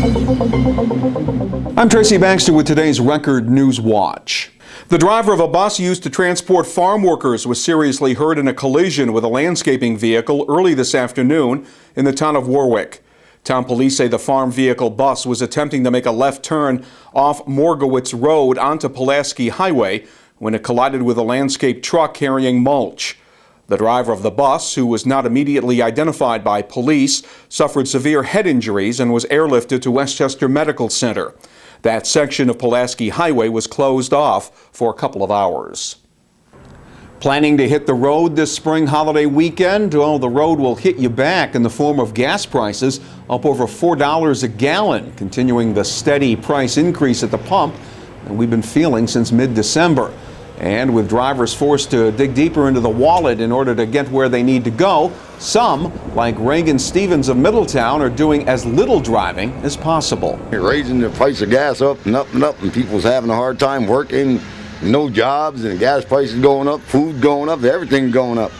I'm Tracy Baxter with today's Record Newswatch. The driver of a bus used to transport farm workers was seriously hurt in a collision with a landscaping vehicle early this afternoon in the town of Warwick. Town police say the farm vehicle bus was attempting to make a left turn off Morgowitz Road onto Pulaski Highway when it collided with a landscape truck carrying mulch. The driver of the bus, who was not immediately identified by police, suffered severe head injuries and was airlifted to Westchester Medical Center. That section of Pulaski Highway was closed off for a couple of hours. Planning to hit the road this spring holiday weekend? Well, the road will hit you back in the form of gas prices up over $4 a gallon, continuing the steady price increase at the pump that we've been feeling since mid-December. And with drivers forced to dig deeper into the wallet in order to get where they need to go, some, like Reagan Stevens of Middletown, are doing as little driving as possible. You're raising the price of gas up and up and up, and people's having a hard time working, no jobs, and gas prices going up, food going up, everything going up.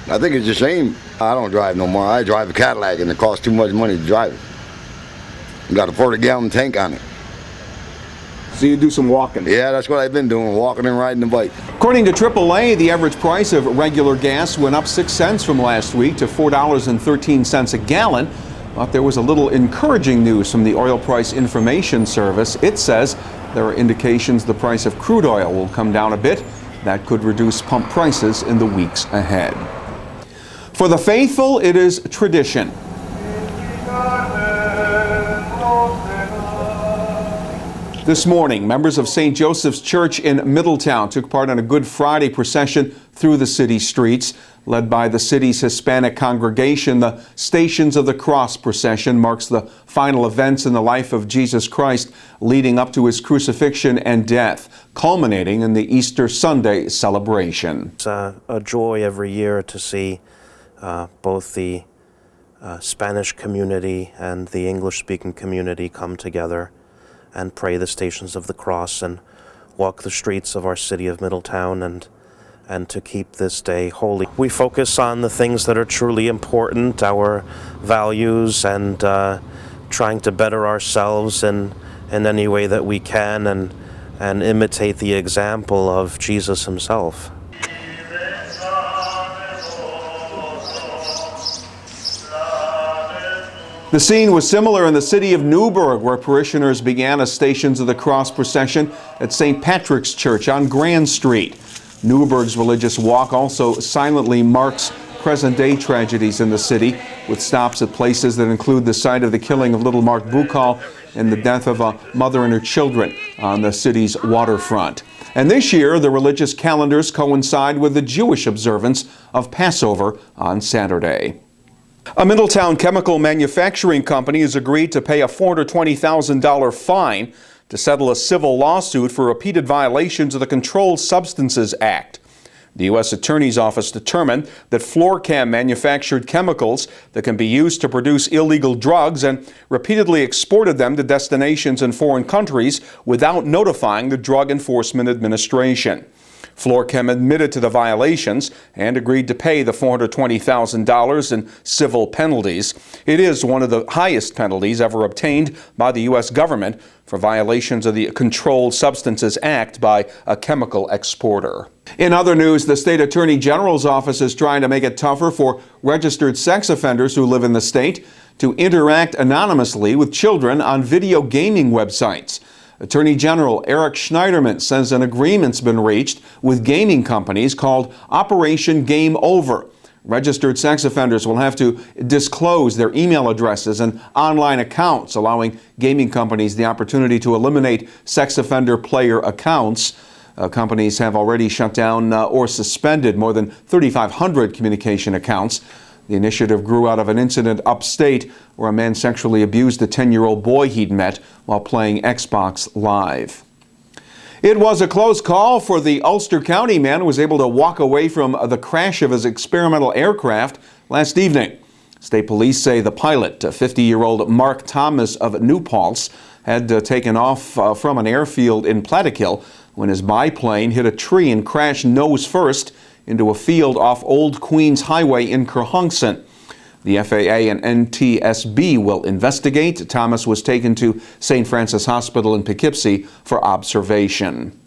I think it's a shame. I don't drive no more. I drive a Cadillac, and it costs too much money to drive it. You got a 40-gallon tank on it. So you do some walking? Yeah, that's what I've been doing, walking and riding the bike. According to AAA, the average price of regular gas went up 6 cents from last week to $4.13 a gallon. But there was a little encouraging news from the Oil Price Information Service. It says there are indications the price of crude oil will come down a bit. That could reduce pump prices in the weeks ahead. For the faithful, it is tradition. This morning, members of St. Joseph's Church in Middletown took part in a Good Friday procession through the city streets. Led by the city's Hispanic congregation, the Stations of the Cross procession marks the final events in the life of Jesus Christ leading up to his crucifixion and death, culminating in the Easter Sunday celebration. It's a joy every year to see both the Spanish community and the English-speaking community come together and pray the Stations of the Cross and walk the streets of our city of Middletown and to keep this day holy. We focus on the things that are truly important, our values, and trying to better ourselves in any way that we can and imitate the example of Jesus himself. The scene was similar in the city of Newburgh, where parishioners began a Stations of the Cross procession at St. Patrick's Church on Grand Street. Newburgh's religious walk also silently marks present-day tragedies in the city, with stops at places that include the site of the killing of little Mark Bukal and the death of a mother and her children on the city's waterfront. And this year, the religious calendars coincide with the Jewish observance of Passover on Saturday. A Middletown chemical manufacturing company has agreed to pay a $420,000 fine to settle a civil lawsuit for repeated violations of the Controlled Substances Act. The U.S. Attorney's Office determined that Floorcam manufactured chemicals that can be used to produce illegal drugs and repeatedly exported them to destinations in foreign countries without notifying the Drug Enforcement Administration. Floorchem admitted to the violations and agreed to pay the $420,000 in civil penalties. It is one of the highest penalties ever obtained by the U.S. government for violations of the Controlled Substances Act by a chemical exporter. In other news, the state attorney general's office is trying to make it tougher for registered sex offenders who live in the state to interact anonymously with children on video gaming websites. Attorney General Eric Schneiderman says an agreement's been reached with gaming companies called Operation Game Over. Registered sex offenders will have to disclose their email addresses and online accounts, allowing gaming companies the opportunity to eliminate sex offender player accounts. Companies have already shut down or suspended more than 3,500 communication accounts. The initiative grew out of an incident upstate where a man sexually abused a 10-year-old boy he'd met while playing Xbox Live. It was a close call for the Ulster County man who was able to walk away from the crash of his experimental aircraft last evening. State police say the pilot, 50-year-old Mark Thomas of New Paltz, had taken off from an airfield in Plattekill when his biplane hit a tree and crashed nose first into a field off Old Queen's Highway in Kerhonkson. The FAA and NTSB will investigate. Thomas was taken to St. Francis Hospital in Poughkeepsie for observation.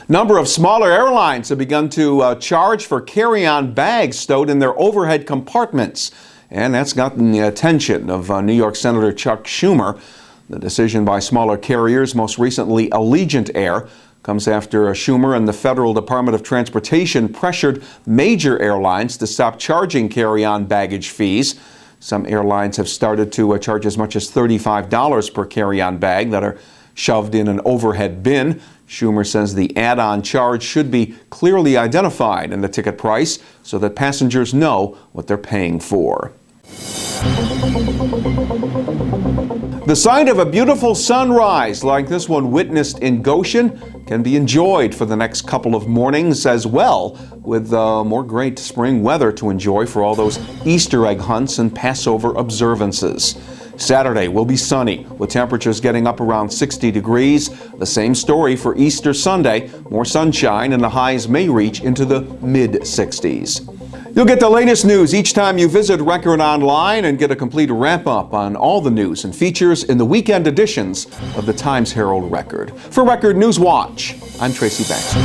Number of smaller airlines have begun to charge for carry-on bags stowed in their overhead compartments. And that's gotten the attention of New York Senator Chuck Schumer. The decision by smaller carriers, most recently Allegiant Air, comes after Schumer and the Federal Department of Transportation pressured major airlines to stop charging carry-on baggage fees. Some airlines have started to charge as much as $35 per carry-on bag that are shoved in an overhead bin. Schumer says the add-on charge should be clearly identified in the ticket price so that passengers know what they're paying for. The sight of a beautiful sunrise like this one witnessed in Goshen can be enjoyed for the next couple of mornings as well, with more great spring weather to enjoy for all those Easter egg hunts and Passover observances. Saturday will be sunny, with temperatures getting up around 60 degrees. The same story for Easter Sunday. More sunshine and the highs may reach into the mid-60s. You'll get the latest news each time you visit Record Online and get a complete wrap-up on all the news and features in the weekend editions of the Times-Herald Record. For Record Newswatch, I'm Tracy Baxter.